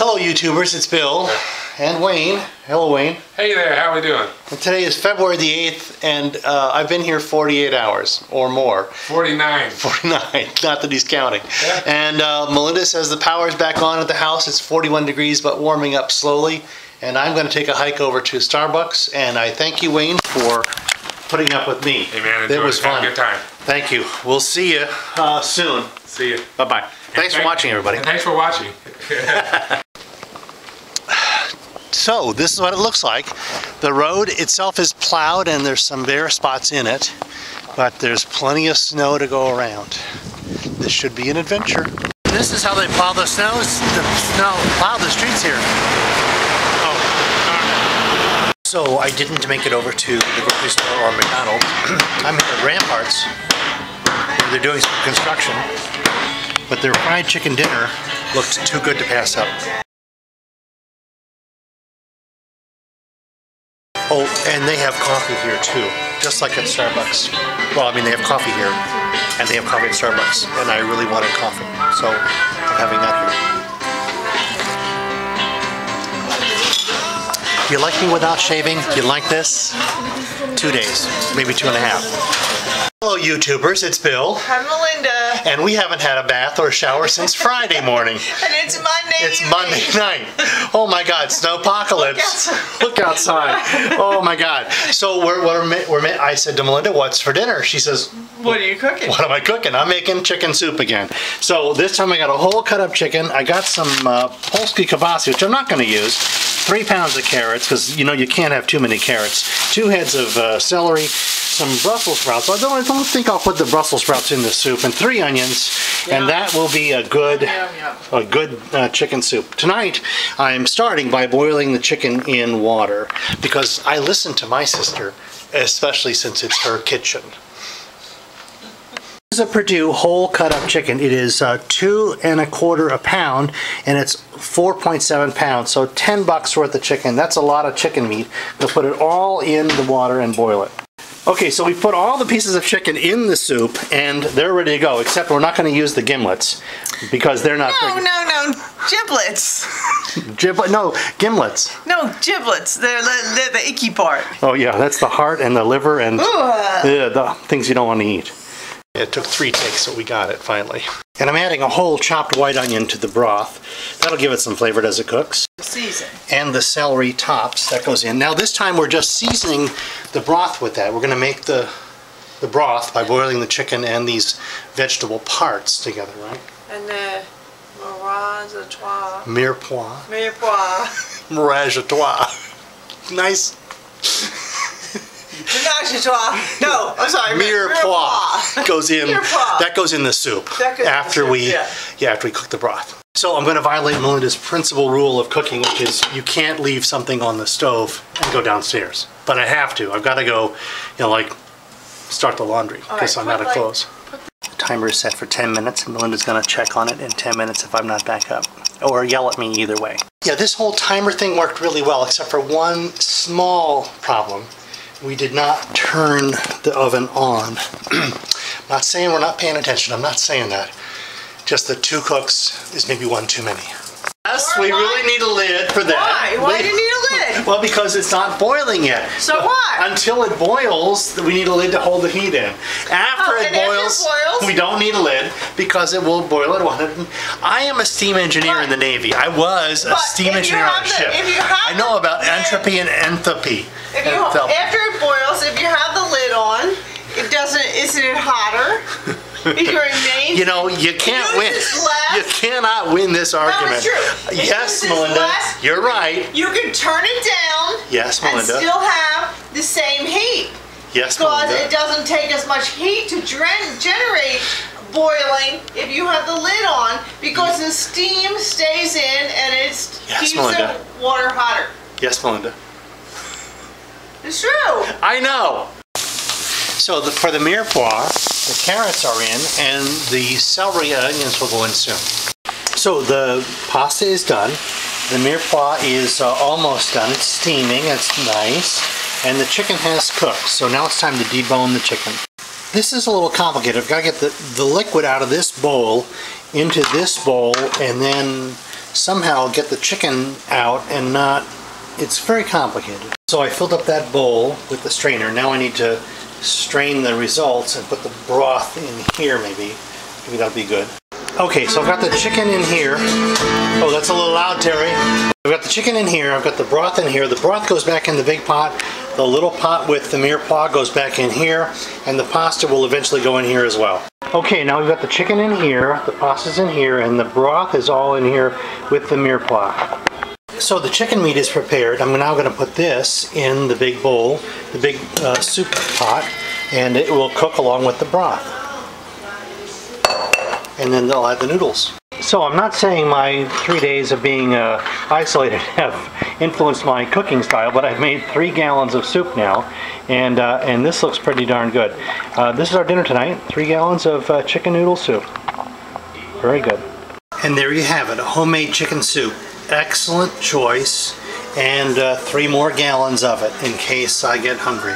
Hello YouTubers, it's Bill and Wayne. Hello Wayne. Hey there, how we doing? And today is February the 8th and I've been here 48 hours or more. 49. 49, not that he's counting. Yeah. And Melinda says the power's back on at the house. It's 41 degrees but warming up slowly. And I'm going to take a hike over to Starbucks, and I thank you, Wayne, for putting up with me. Hey man, it was fun. Have a good time. Thank you. We'll see you soon. See you. Bye-bye. Thanks for watching, everybody. And thanks for watching. So, this is what it looks like. The road itself is plowed and there's some bare spots in it, but there's plenty of snow to go around. This should be an adventure. This is how they plow the plow the streets here. Oh. So, I didn't make it over to the grocery store or McDonald's. I'm at Ramparts, where they're doing some construction, but their fried chicken dinner looked too good to pass up. Oh, and they have coffee here too, just like at Starbucks. Well, I mean, they have coffee here, and they have coffee at Starbucks, and I really wanted coffee, so I'm having that here. You like me without shaving? You like this? 2 days, maybe 2.5. Hello YouTubers, it's Bill. I'm Melinda. And we haven't had a bath or a shower since Friday morning. And it's Monday It's Monday night. Oh my God, snowpocalypse. Look outside. Oh my God. So I said to Melinda, what's for dinner? She says, what are you cooking? What am I cooking? I'm making chicken soup again. So this time I got a whole cut up chicken. I got some Polski kibasi, which I'm not going to use. 3 pounds of carrots, because you know you can't have too many carrots. 2 heads of celery. Some Brussels sprouts. I don't think I'll put the Brussels sprouts in the soup, and 3 onions, and that will be a good chicken soup. Tonight, I'm starting by boiling the chicken in water because I listen to my sister, especially since it's her kitchen. This is a Purdue whole cut up chicken. It is 2 1/4 a pound, and it's 4.7 pounds, so $10 worth of chicken. That's a lot of chicken meat. We'll put it all in the water and boil it. Okay, so we put all the pieces of chicken in the soup, and they're ready to go, except we're not going to use the gimlets, because they're not... No, giblets. No, gimlets. No, giblets. They're the icky part. Oh yeah, that's the heart and the liver and the things you don't want to eat. It took 3 takes, but we got it finally. And I'm adding a whole chopped white onion to the broth. That'll give it some flavor as it cooks. Season. And the celery tops, that goes in. Now this time we're just seasoning the broth with that. We're going to make the broth by boiling the chicken and these vegetable parts together, right? And the mirepoix. Mirepoix. Mirage à trois. Nice. No, I'm sorry. Mirepoix goes in. That goes in the soup after we cook the broth. So I'm going to violate Melinda's principal rule of cooking, which is you can't leave something on the stove and go downstairs. But I have to. I've got to go, like start the laundry because I'm out of clothes. The timer is set for 10 minutes, and Melinda's going to check on it in 10 minutes if I'm not back up, or yell at me either way. Yeah, this whole timer thing worked really well, except for one small problem. We did not turn the oven on. I'm not saying we're not paying attention. I'm not saying that. Just the 2 cooks is maybe 1 too many. Yes, we really need a lid for that. Why? Why do you need a lid? Well, because it's not boiling yet. So what? Until it boils, we need a lid to hold the heat in. After it boils, we don't need a lid because it will boil at 100. I am a steam engineer in the Navy. I was a steam engineer on a ship. I know about entropy and enthalpy. After it boils, if you have the lid on, isn't it hotter? It remains. You know, you can't win. You cannot win this argument. No, it's true. Yes, Melinda, you're right. You can turn it down. Yes, Melinda. And still have the same heat. Yes, Melinda. Because it doesn't take as much heat to generate boiling if you have the lid on, because the steam stays in and it keeps the water hotter. Yes, Melinda. It's true. I know. So for the mirepoix, the carrots are in, and the celery and onions will go in soon. So the pasta is done. The mirepoix is almost done. It's steaming. It's nice. And the chicken has cooked. So now it's time to debone the chicken. This is a little complicated. I've got to get the liquid out of this bowl into this bowl and then somehow get the chicken out and not, it's very complicated. So I filled up that bowl with the strainer. Now I need to strain the results and put the broth in here maybe. Maybe that'll be good. Okay, so I've got the chicken in here. Oh, that's a little loud, Terry. I've got the chicken in here, I've got the broth in here. The broth goes back in the big pot. The little pot with the mirepoix goes back in here, and the pasta will eventually go in here as well. Okay, now we've got the chicken in here, the pasta's in here, and the broth is all in here with the mirepoix. So the chicken meat is prepared. I'm now going to put this in the big bowl, the big soup pot, and it will cook along with the broth. And then I'll add the noodles. So I'm not saying my 3 days of being isolated have influenced my cooking style, but I've made 3 gallons of soup now, and this looks pretty darn good. This is our dinner tonight, 3 gallons of chicken noodle soup. Very good. And there you have it, a homemade chicken soup. Excellent choice, and 3 more gallons of it in case I get hungry.